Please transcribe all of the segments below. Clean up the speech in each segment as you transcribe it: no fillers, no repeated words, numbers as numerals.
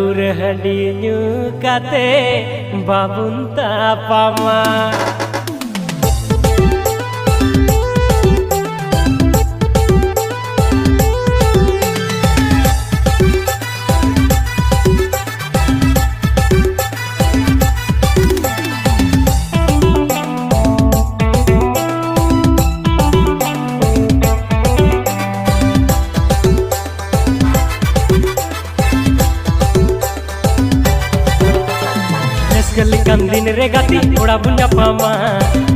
पौर हंडी ᱧᱩ काते बाबुन तापामा दिन रे गाती थोड़ा बुंजा पामा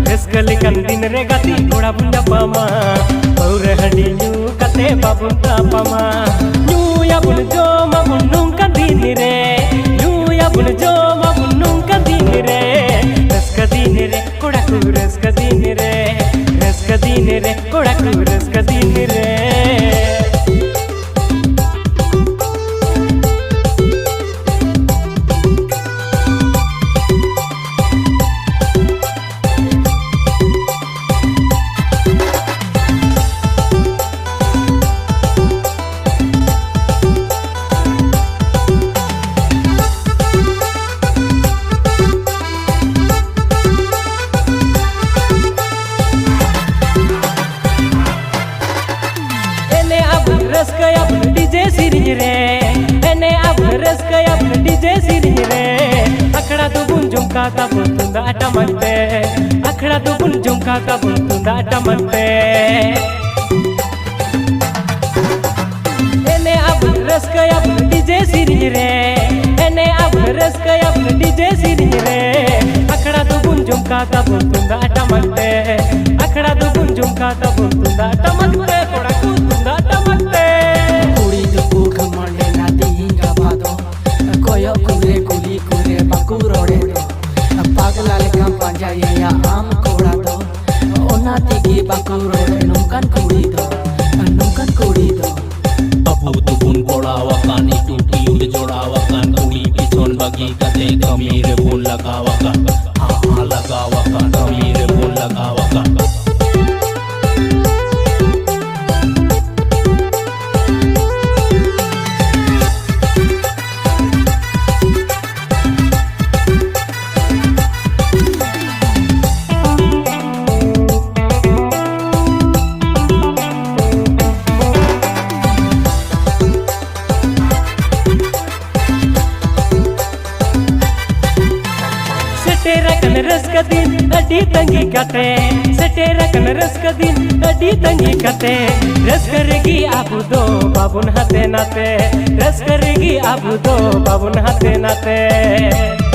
रस्कलिकन दिन रे गाती थोड़ा बुंजा पामा पौर हंडी ᱧᱩ काते बाबुन तापामा ᱧᱩ याबुन जोमा बुन नुंका दिन रे ᱧᱩ याबुन जोमा बुन नुंका दिन रे रस्का दिन रे कोड़ा कु रस्का दिन रे कोड़ा कु रस्का दिन रे डीजे सीरीज रे एने अब रस्का अब डीजे सीरीज रे अखड़ा तो बुन झुमका ता बुन तुंदा टमंते अखड़ा तो बुन झुमका ता बुन तुंदा टमंते एने अब रस्का अब डीजे सीरीज रे एने अब रस्का अब डीजे सीरीज रे अखड़ा तो बुन झुमका ता बुन तुंदा टमंते अखड़ा तो बुन झुमका ता बुन तुंदा टमंते कोड़ा कु तुंदा टमंते पागला लेका पांजाये या आम कोड़ा दो ओना तेगी बाकू रोड़े नुंकन कुड़ी दो अबू तुबुन कोड़ा वकानी टूटी उड़ जोड़ा वकान कुड़ी पिछोन बगी कते कमीर बोल लगा वका हाँ लगा वका कमीर बोल लगा वका सेटेरकन रस्का दिन अडी तंगी कते सेटेरकन रस्का दिन अडी तंगी कते रस करेगी आबू दो बाबुन हाथे नाते रस करेगी आबू दो बाबुन हाथे नाते